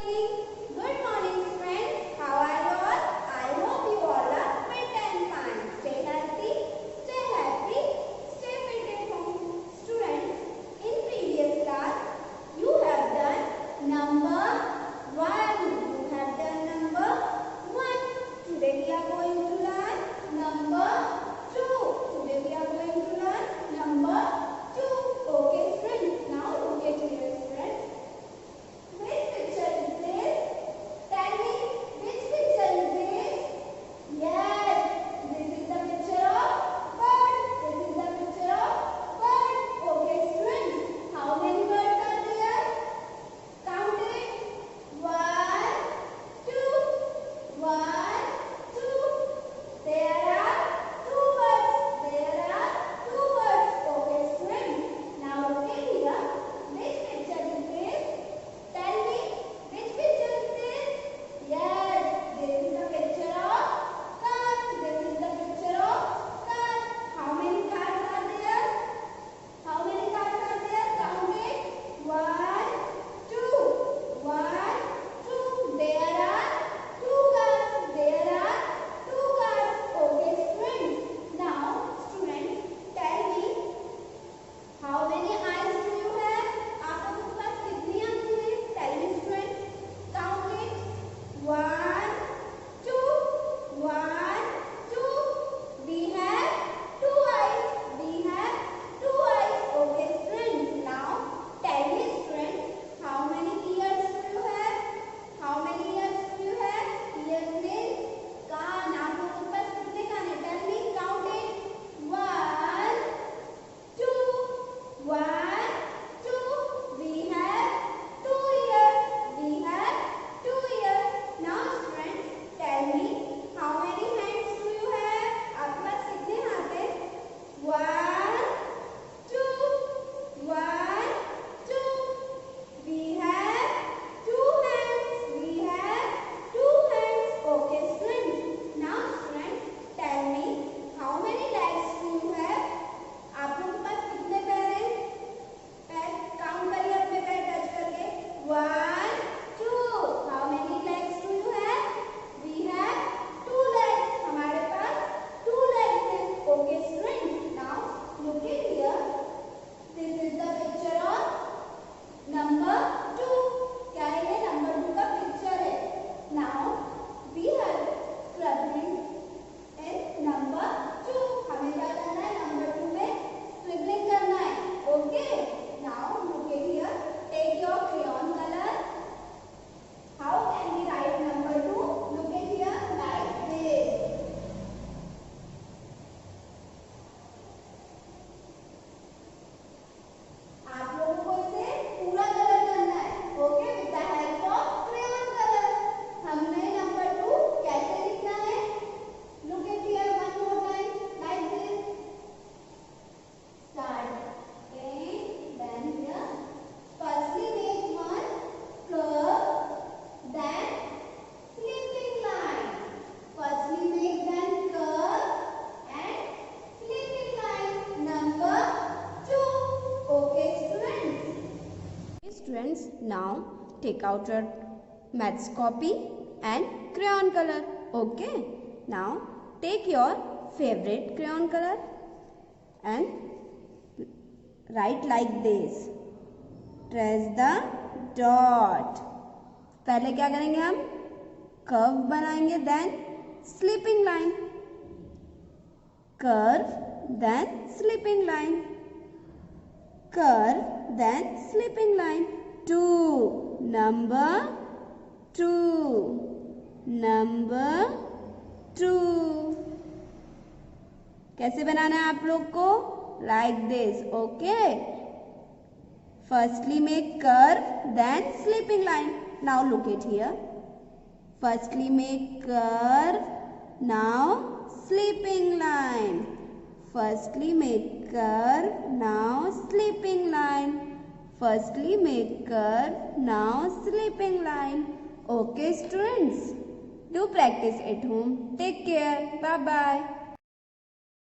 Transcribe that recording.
Good morning, friends. How are you all? I hope you all are fit and fine. Stay healthy, stay happy, stay fit at home. Students, in previous class, you have done number 1. You have done number 1. Today we are going to learn number 2. Today we are going to learn number 2. Okay, friends. Now look at here, friends. Which picture is this? Tell me, which picture is this? Yes, this is the picture of bird. This is the picture of bird. Okay, friends. How many birds are there? Count it. 1, 2, 1, 2. There are 2 birds. There are 2 birds. Okay, friends. Now look at here. Which picture is this? Tell me, which picture is this? Yes, this is the picture of car. This is the picture of car. How many cars are there? How many cars are there? Count it. 1, 2. 1, 2. There are 2 cars. There are 2 cars. Okay, friends. Now, students, tell me, how many eyes do you have? आप लोगों के पास कितनी आंखें हैं? Tell me, students. Count it. 1, 2. 1, 2. We have 2 eyes. We have 2 eyes. Okay, friends. Now, tell me, students, how many ears do you have? How many ears do you have? Ears means कान. आप लोगों के पास कितने कान हैं? Tell me. Count it. 1, 2. 1, 2. We have 2 ears. We have 2 ears. Now, friends, tell me, how many hands do you have? आपके पास कितने हाथ हैं? 1, 2. 1, 2. We have 2 hands. We have 2 hands. Okay, friends. Now, friends, tell me, how many legs do you have? आप लोगों के पास कितने पैर हैं? पैर काउंट करिए अपने पैर टच करके. 1, 2. How many legs do you have? We have 2 legs. हमारे पास 2 legs हैं. Okay, friends. Now look at here. This is the picture of number 2. क्या है ये? Number 2 का picture है. Now we are scribbling in number 2. हमें क्या करना है? Number 2 में scribbling करना है. Okay. Now look at here. Take your crayon color. How can we write number 2? Look at here like this. आप लोगों को इसे पूरा कलर करना है. Okay, with the help of crayon color. हमने number 2 कैसे लिखना है? Look at here one more time like this. Start. And then here. Firstly make one curve, then slipping line. Firstly make one curve and slipping line. Number 2. Okay, students. Students, now take out your maths copy and crayon color. Okay. Now take your favorite crayon color and write like this. Trace the dot. पहले क्या करेंगे हम? Curve बनाएंगे, then slipping line. Curve, then slipping line. Curve, then slipping line. 2. Number 2. Number 2. कैसे बनाना है आप लोग को? Like this. Okay. Firstly make curve, then slipping line. Now look at here. Firstly make curve, now slipping line. Firstly make curve, now slipping line. Firstly make curve, now slipping line. Okay, students? Do practice at home. Take care. Bye-bye.